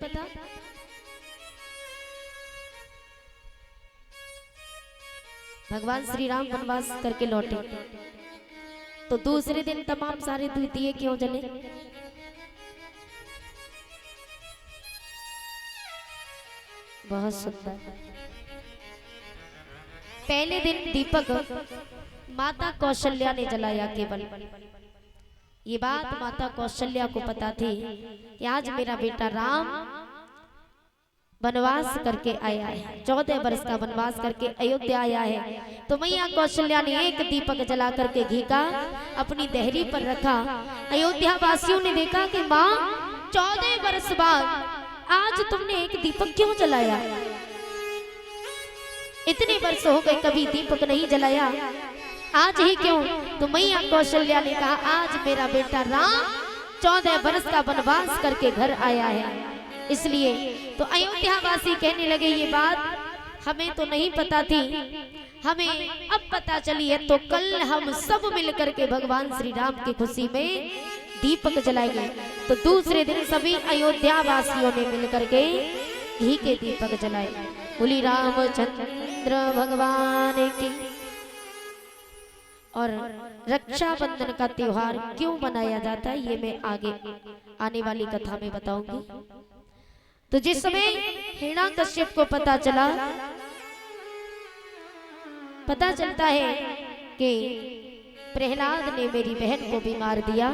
पता? भगवान श्री राम वनवास करके लौटे तो दूसरे दिन तमाम सारे दिए क्यों जले? बहुत सुंदर। पहले दिन दीपक माता कौशल्या ने जलाया केवल। ये बात माता कौशल्या को पता थी कि आज मेरा बेटा राम वनवास करके आया है, 14 वर्ष का वनवास करके अयोध्या आया है। तो मैया कौशल्या ने एक दीपक जला करके घी का अपनी देहरी पर रखा। अयोध्या वासियों ने देखा कि माँ 14 वर्ष बाद आज तुमने एक दीपक क्यों जलाया? इतने वर्ष हो गए कभी दीपक नहीं जलाया, आज ही क्यों? तो मैया कौशल्या ने कहा आज मेरा बेटा राम 14 वर्ष का वनवास करके घर आया है, इसलिए। तो अयोध्या वासी कहने लगे ये बात हमें तो नहीं पता थी, हमें अब पता चली है, तो कल हम सब मिलकर के भगवान श्री राम की खुशी में दीपक जलाएंगे। तो दूसरे दिन सभी अयोध्या वासियों ने मिलकर के घी के दीपक जलाए। बोली रामचंद्र भगवान की। और रक्षाबंधन का त्योहार क्यों मनाया जाता है ये मैं आगे आने वाली कथा में बताऊंगी। तो जिस समय हिरण्यकश्यप को पता चलता है कि प्रहलाद ने मेरी बहन को भी मार दिया,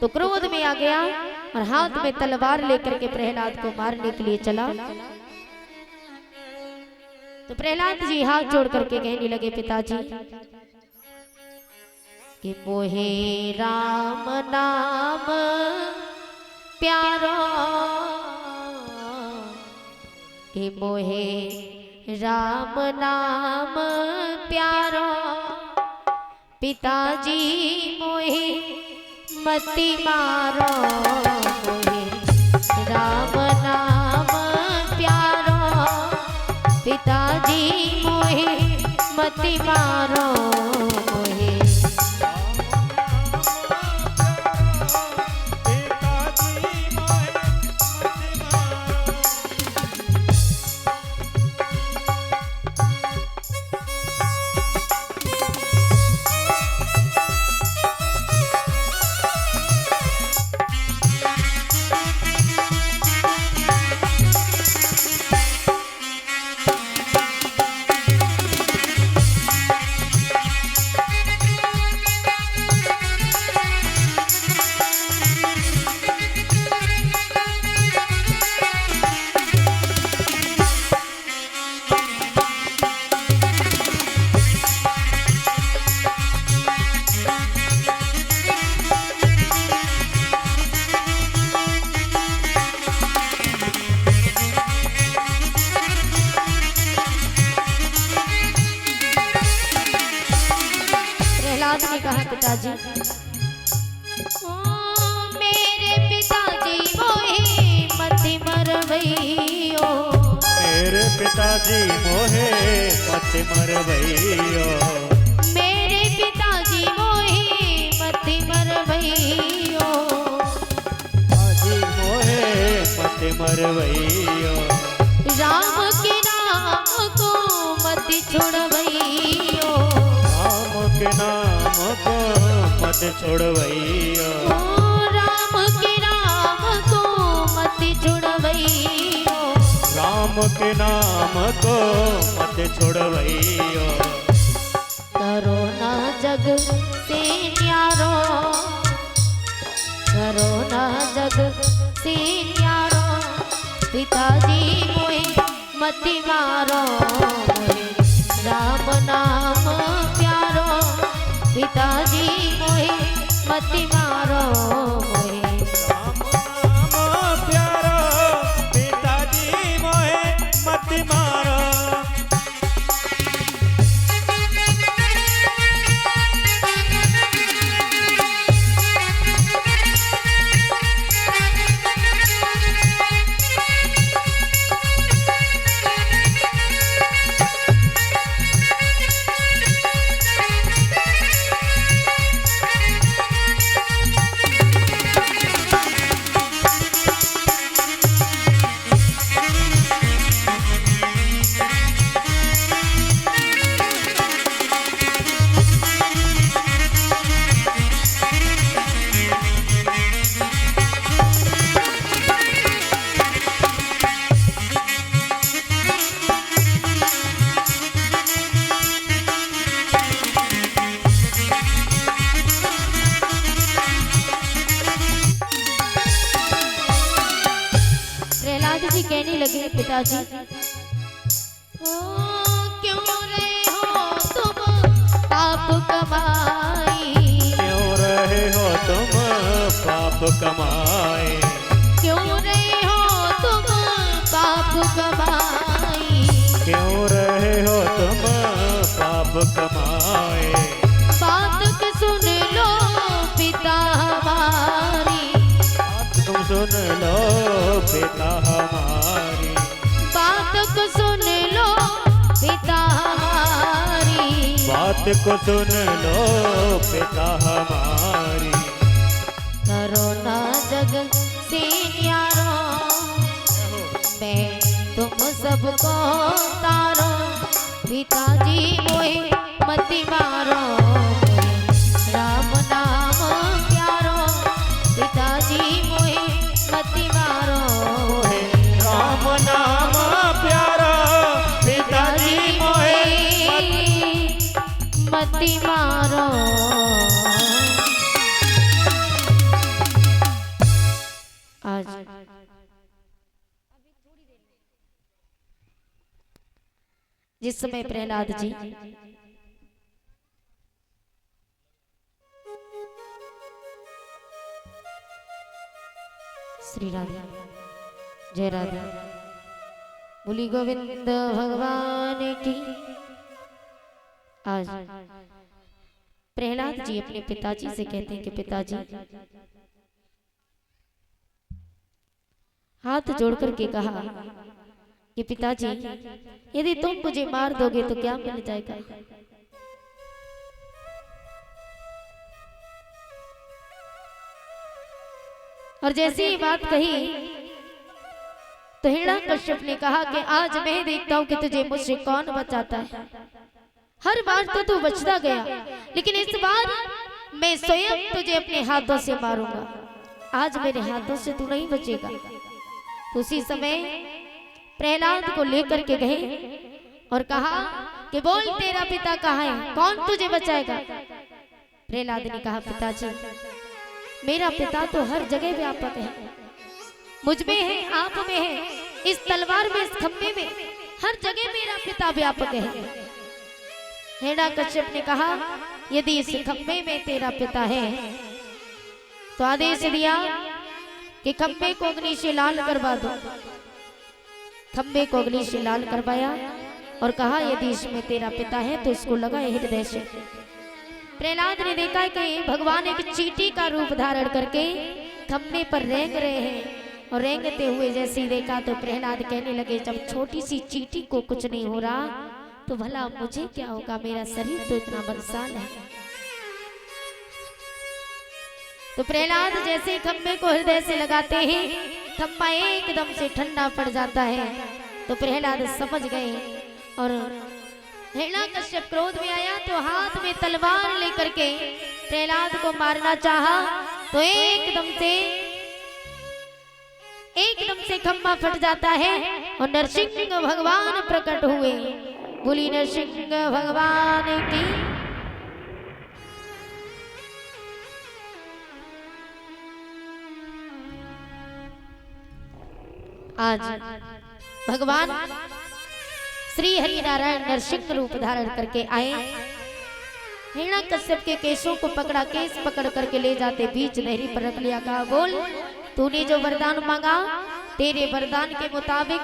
तो क्रोध में आ गया और हाथ में तलवार लेकर के प्रहलाद को मारने के लिए चला। तो प्रहलाद जी हाथ जोड़ करके कहने लगे पिताजी कि मोहे राम नाम प्यारो, कि मोहे राम नाम प्यारो, पिताजी मोहे मति मारो, मोहे राम नाम प्यारो, पिताजी मोहे मति मारो, मोहे ने कहा पिताजी मेरे पिताजी मोहे मति मरवैयो, मेरे पिताजी मोहे मति मरवैयो, मेरे पिताजी मोहे मति मरवैयो, पिताजी मोहे मति मरवैयो, राम के नाम को मति छोड़वैयो, राम के नाम को मत छोड़वैयो, राम के नाम को मत छोड़वैयो, राम के नाम को मत छोड़वैयो, करो ना जग से न्यारो, करो ना जग से न्यारो, पिताजी मोहे मति मारो, मोहे राम नाम प्यारो, पिताजी मोहे मति मारो, मोहे राम नाम प्यारो, पिताजी मोहे मति मारो। कहने लगे पिताजी, ओ क्यों रहे हो तुम पाप कमाई, क्यों रहे हो तुम पाप कमाए, क्यों रहे हो तुम पाप कमाई, क्यों रहे हो तुम पाप कमाए। बात को सुन लो पिता हमारी, बात तुम सुन लो पिता हमारी, बात को सुन लो पिता हमारी, बात को सुन लो पिता हमारी। करो ना जग से न्यारो, मैं तुम सबको तारो, पिताजी मोहे मत मारो, राम नाम प्यारो, पिताजी मोहे मत मारो, राम नाम प्यारा, पिताजी मोहे मत मारो। आज जिस समय प्रहलाद जी श्री राधे जय राधे बोली गोविंद भगवान की। आज प्रहलाद जी अपने पिताजी से कहते हैं कि पिताजी, हाथ जोड़ करके कहा कि पिताजी, यदि तुम मुझे मार दोगे तो क्या मिल जाएगा। और जैसे ही बात कही तो हिरण्यकश्यप ने कहा कि आज मैं देखता हूं कि तुझे मुझसे कौन बचाता है। हर बार तो तू बचता गया, लेकिन इस बार मैं स्वयं तुझे अपने हाथों से मारूंगा। आज मेरे हाथों से तू नहीं बचेगा। उसी समय प्रहलाद को लेकर के गए और कहा कि बोल तेरा पिता कहाँ है, कौन तुझे बचाएगा। प्रहलाद ने कहा पिताजी, मेरा पिता तो हर जगह व्यापक है, मुझ में है, आप में है, इस तलवार में, इस खंभे में, हर जगह मेरा पिता व्यापक है। हिरण्यकश्यप ने कहा यदि इस खंभे में तेरा पिता है तो आदेश दिया कि खंभे को अग्नि से लाल करवा दो। खंभे को अग्नि से लाल करवाया और कहा यदि इसमें तेरा पिता है तो इसको लगाए हृदय से। प्रहलाद ने देखा कि भगवान एक चींटी का रूप धारण करके खंभे पर रेंग रहे हैं, और रेंगते हुए जैसे ही देखा तो प्रहलाद कहने लगे, जब छोटी सी चींटी को कुछ नहीं हो रहा तो भला मुझे क्या होगा, मेरा शरीर तो इतना बलशाल है। तो प्रहलाद जैसे खंभे को हृदय से लगाते हैं, खंभा एकदम से ठंडा पड़ जाता है। तो प्रहलाद समझ गए और हिरण्यकश्यप क्रोध में आया तो हाथ में तलवार लेकर के प्रहलाद को मारना चाहा तो एकदम से खंभा फट जाता है और नरसिंह भगवान प्रकट हुए। बोली नरसिंह भगवान की। आज भगवान श्री हरि नारायण नरसिंह रूप धारण करके आए। हिरण्यकश्यप के केशों को पकड़ा, केस पकड़ करके ले जाते बीच नहरी पर रख लिया। कहा बोल तूने जो वरदान मांगा तेरे वरदान के मुताबिक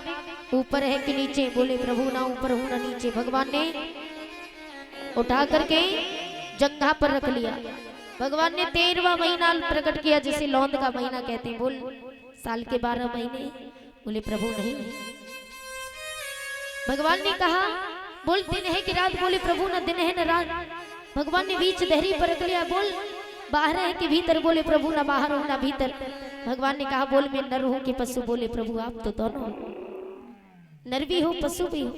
ऊपर है कि नीचे। बोले प्रभु ना ऊपर हूं ना नीचे। भगवान ने उठा करके जंघा पर रख लिया। भगवान ने 13वां महीना प्रकट किया जिसे लौंद का महीना कहते हैं। बोल साल के 12 महीने। बोले प्रभु नहीं। भगवान ने कहा बोल दिन है कि रात। बोले प्रभु ना दिन है ना रात। भगवान ने बीच दहरी पर रख लिया। बोल बाहर है कि भीतर। बोले प्रभु ना बाहर हो ना भीतर। भगवान ने कहा बोल मैं नर हूं कि पशु। बोले प्रभु आप तो दोनों नर भी हो पशु भी हो।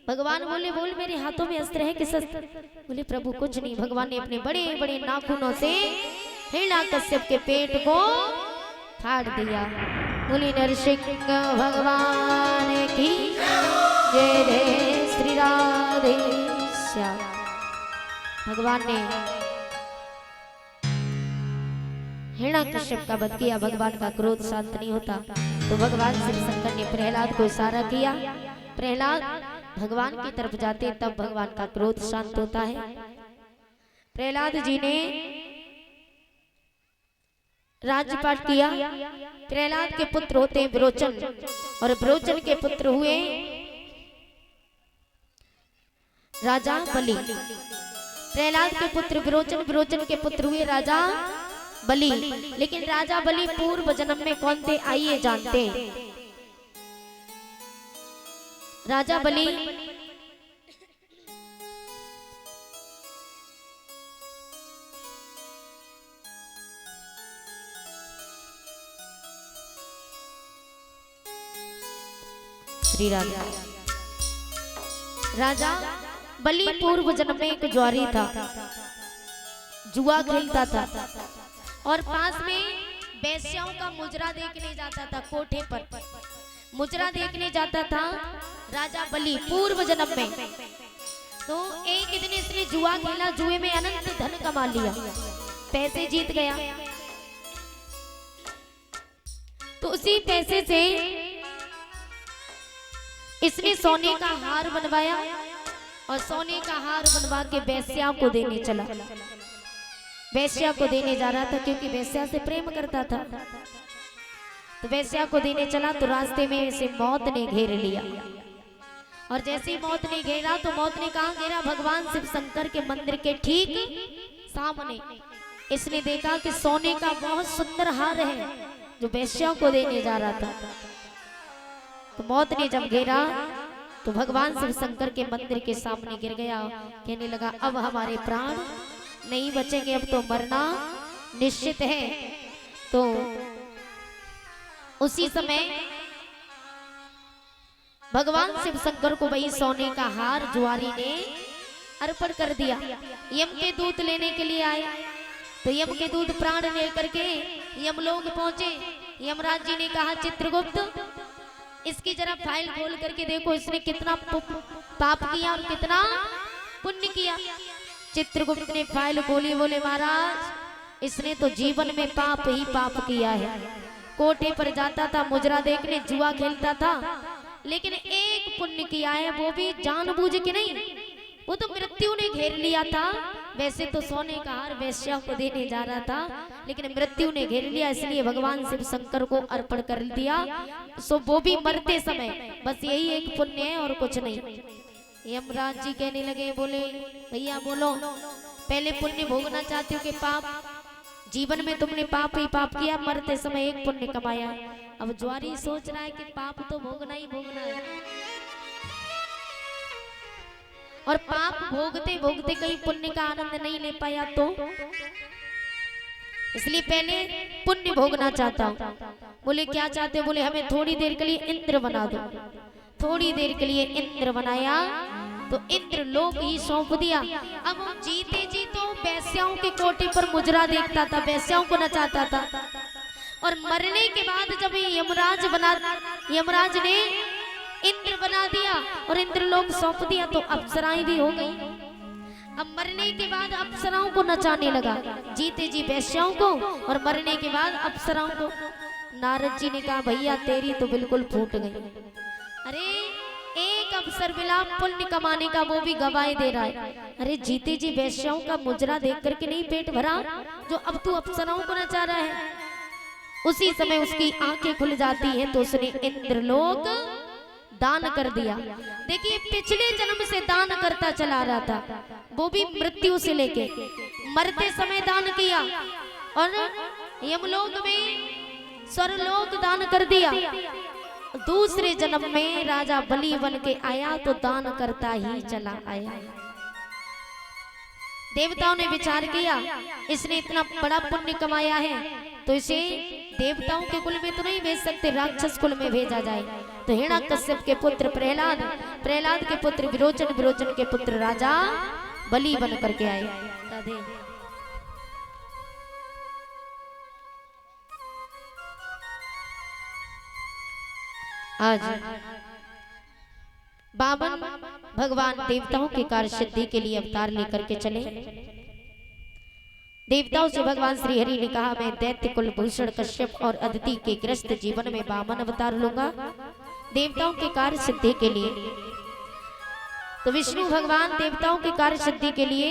भगवान बोले बोल मेरे हाथों में अस्त्र है कि शस्त्र। बोले प्रभु कुछ नहीं। भगवान ने अपने बड़े बड़े नाखूनों से हिरण्यकश्यप के पेट को फाड़ दिया। बोले नरसिंह भगवान की जय। जय श्री राधे श्याम। भगवान ने हिरण्यकश्यप का वध किया, भगवान का क्रोध शांत नहीं होता। तो भगवान शिव शंकर ने प्रहलाद को इशारा किया, प्रहलाद भगवान की तरफ जाते तब भगवान का क्रोध शांत होता है। प्रहलाद जी ने राज्यपाठ किया। प्रहलाद के पुत्र होते हैं विरोचन, और विरोचन के पुत्र हुए राजा बलि। प्रहलाद के पुत्र विरोचन, विरोचन के पुत्र हुए राजा बलि। लेकिन राजा बलि पूर्व जन्म में कौन थे आइए जानते हैं। राजा बलि श्री राजा राजा बलि पूर्व जन्म में एक ज्वारी था, जुआ खेलता था और पास में बेश्याओं का मुजरा देखने जाता था। कोठे पर मुजरा देखने जाता था राजा बलि पूर्व जन्म में। तो एक दिन इसने जुआ खेला, जुए में अनंत धन कमा लिया, पैसे जीत गया। तो उसी पैसे से इसने सोने का हार बनवाया और सोने का हार बनवा के वेश्या को देने चला। वेश्या को देने जा रहा था क्योंकि वेश्या से प्रेम करता था। तो वेश्या को देने चला तो रास्ते में इसे मौत ने घेर लिया। और जैसे ही मौत ने घेरा तो मौत ने कहा घेरा भगवान शिव शंकर के मंदिर के ठीक सामने। इसने देखा कि सोने का बहुत सुंदर हार है जो वेश्या को देने जा रहा था। तो मौत ने जब घेरा तो भगवान शिव शंकर के मंदिर के सामने गिर गया। कहने लगा अब हमारे प्राण नहीं बचेंगे, अब तो मरना निश्चित है। तो उसी समय भगवान शिव शंकर को वही सोने का हार जुआरी ने अर्पण कर दिया। यम के दूत लेने के लिए आए तो यम के दूत प्राण लेकर के यमलोक पहुंचे। यमराज जी ने कहा चित्रगुप्त इसकी जरा फाइल खोल करके देखो, इसने कितना पाप किया और कितना पुण्य किया। चित्रगुप्त ने फाइल खोली, बोले महाराज इसने तो जीवन में पाप ही पाप किया है। कोठे पर जाता था मुजरा देखने, जुआ खेलता था, लेकिन एक पुण्य किया है वो भी जानबूझ के नहीं, वो तो मृत्यु ने घेर लिया था। वैसे तो सोने का हार वेश्या को देने जा रहा था, लेकिन मृत्यु ने घेर लिया, इसलिए भगवान शिव शंकर को अर्पण कर दिया। सो वो भी मरते समय, बस यही एक पुण्य है और कुछ नहीं। यमराज जी कहने लगे, बोले भैया बोलो पहले पुण्य भोगना चाहते हो कि पाप? जीवन में तुमने पाप ही पाप किया, मरते समय एक पुण्य कमाया। अब ज्वारी सोच रहा है कि पाप तो भोगना ही भोगना है, और पाप भोगते भोगते कहीं पुण्य का आनंद नहीं ले पाया तो इसलिए पहले पुण्य भोगना चाहता हूं। बोले क्या चाहते हो? बोले हमें थोड़ी देर के लिए इंद्र बना दो। थोड़ी देर के लिए इंद्र बनाया तो इंद्र लोक ही सौंप दिया। अब जीते जी तो वेश्याओं के कोठे पर मुजरा देखता था, वेश्याओं को नचाता था, और मरने के बाद जब यमराज ने इंद्र बना दिया और इंद्र लोक सौंप दिया तो अप्सराएं भी हो गई। अब मरने के बाद अप्सराओं को नचाने लगा, जीते जी वेश्याओं को और मरने के बाद अप्सराओं को। नारद जी ने कहा भैया तेरी तो बिल्कुल फूट गई। अरे एक अवसर मिला पुण्य कमाने का, वो भी गवाए दे रहा है। अरे जीते जी वेश्याओं का मुजरा देख करके नहीं पेट भरा जो अब तू अप्सराओं को नचा रहा है। उसी समय उसकी आंखें खुल जाती हैं तो उसने इंद्रलोक दान कर दिया। देखिए पिछले जन्म से दान करता चला रहा था, वो भी मृत्यु से लेके मरते समय दान किया, और यमलोक में स्वर्लोक दान कर दिया। दूसरे जन्म में राजा बलि बन के आया तो दान करता ही चला आया। देवताओं ने विचार किया इसने इतना बड़ा पुण्य कमाया है तो इसे देवताओं के कुल में तो नहीं भेज सकते, राक्षस कुल में भेजा जाए। तो हिरण्यकश्यप के पुत्र प्रहलाद, प्रहलाद के पुत्र विरोचन, विरोचन के पुत्र राजा बलि बन करके आए। राधे आज बावन भगवान देवताओं के कार्य सिद्धि के लिए अवतार लेकर के चले। देवताओं से भगवान श्री हरि ने कहा, मैं दैत्य कुलभूषण कश्यप और अदिति के ग्रस्त जीवन में वामन अवतार लूंगा देवताओं के कार्य सिद्धि के लिए। तो विष्णु भगवान देवताओं के कार्य सिद्धि के लिए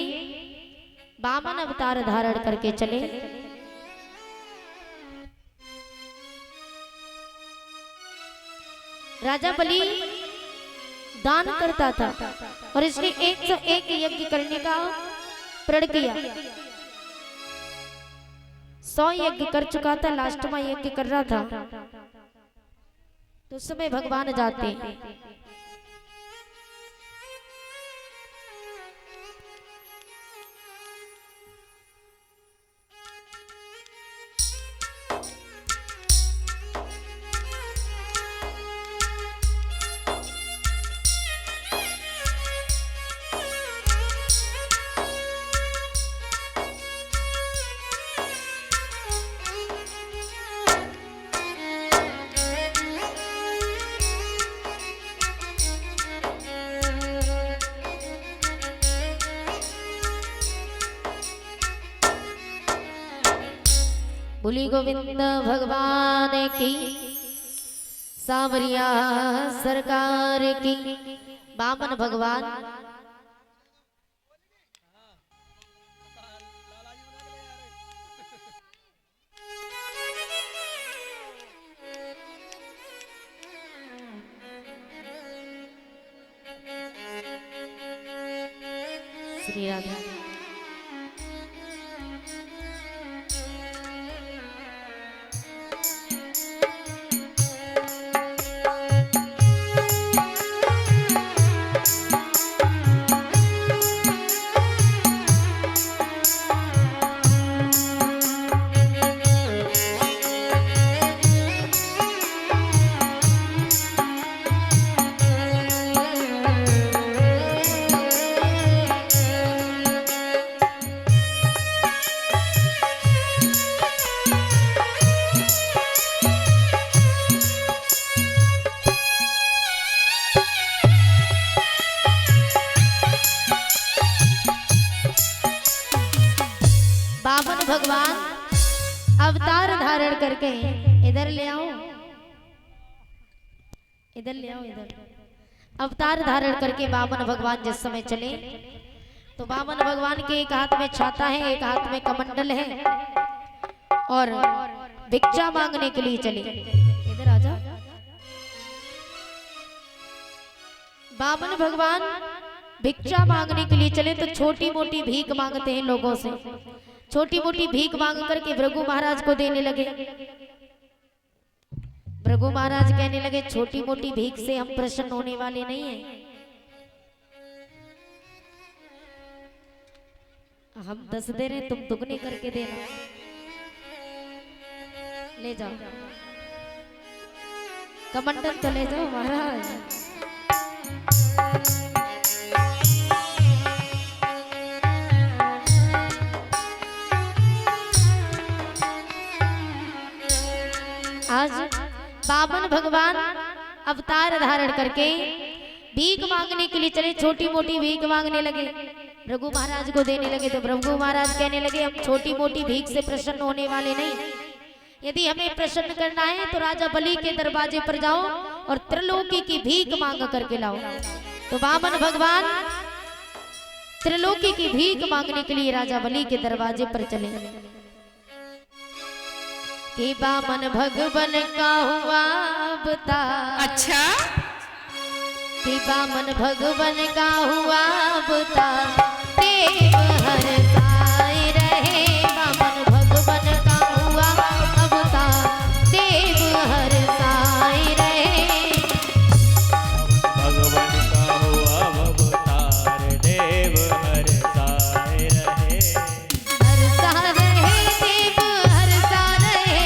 वामन अवतार धारण करके चले। राजा बलि दान करता था और इसने 101 यज्ञ करने का प्रण किया। 100 यज्ञ कर चुका था, लास्ट में यज्ञ कर रहा था तो उस समय भगवान जाते हैं। बोली गोविंद भगवान की, सांवरिया सरकार की। वामन भगवान श्री राधा भगवान अवतार धारण करके इधर ले आओ, इधर ले आओ, इधर अवतार धारण करके वामन भगवान जिस समय चले तो वामन भगवान के एक हाथ में छाता है, एक हाथ में कमंडल है और भिक्षा मांगने के लिए चले। इधर आजा। वामन भगवान भिक्षा मांगने के लिए चले तो छोटी मोटी भीख मांगते हैं लोगों से। छोटी मोटी भीख मांग करके भृगु महाराज को देने लगे। भृगु महाराज कहने लगे, छोटी मोटी भीख से हम प्रसन्न होने वाले नहीं हैं, हम 10 दे रहे, तुम दुगने करके देना। ले जाओ कमंडल, तो ले जाओ महाराज। आज वामन भगवान अवतार धारण करके भीख मांगने के लिए चले। छोटी मोटी भीख मांगने लगे, भृगु महाराज को देने लगे तो भृगु महाराज कहने लगे, हम छोटी मोटी भीख से प्रसन्न होने वाले नहीं, यदि हमें प्रसन्न करना है तो राजा बलि के दरवाजे पर जाओ और त्रिलोकी की भीख मांग करके लाओ। तो वामन भगवान त्रिलोकी की भीख मांगने के लिए राजा बलि के दरवाजे पर चले। कि वामन भगवान का हुआ अवतार। अच्छा, कि वामन भगवान का हुआ अवतार, देव हर साए रहे। वामन भगवान का हुआ अवतार, देव हर साए रहे। भगवान का हुआ अवतार, देव हर साए रहे। हर सा रहे देव हर सा रहे।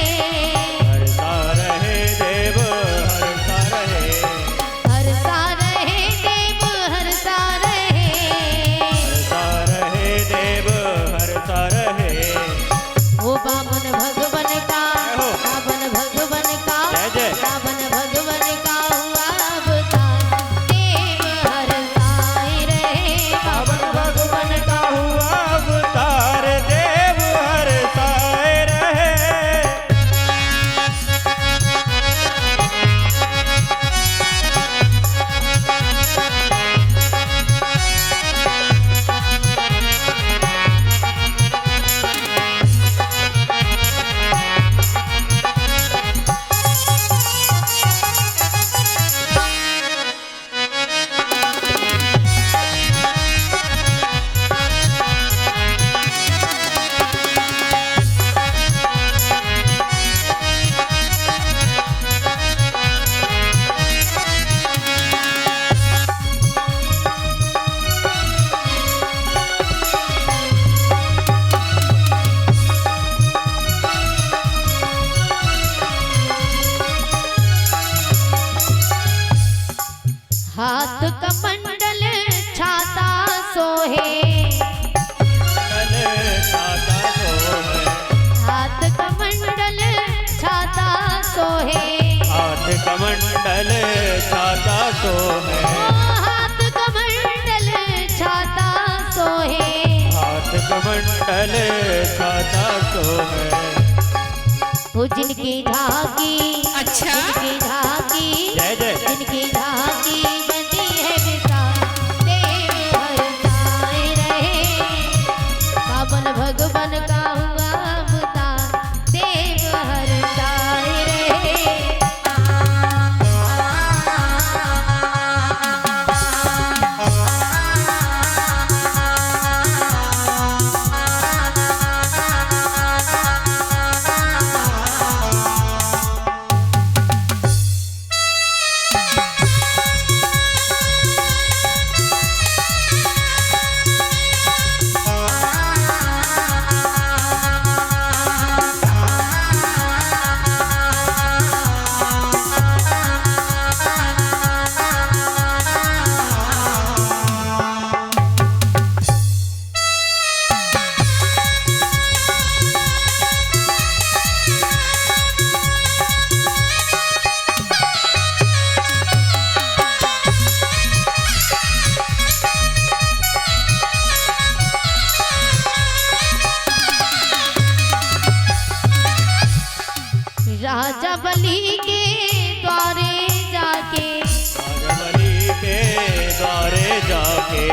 हर सा रहे देव हर सा रहे। हर सा रहे देव हर सा रहे। हर सा रहे कमंडल छाता सोहे, हाथ कमंडल छाता सोहे, हाथ कमंडल छाता सोहे। वो जिनकी झांकी, अच्छा जिनकी झांकी, जय जय जिनकी झांकी बंदी है विशाल, देव हरसाए रहे। पावन भगवान का हुआ अवतार, देव हरसाए रहे। राजा बलि के द्वारे जाके, राजा बलि के द्वारे जाके,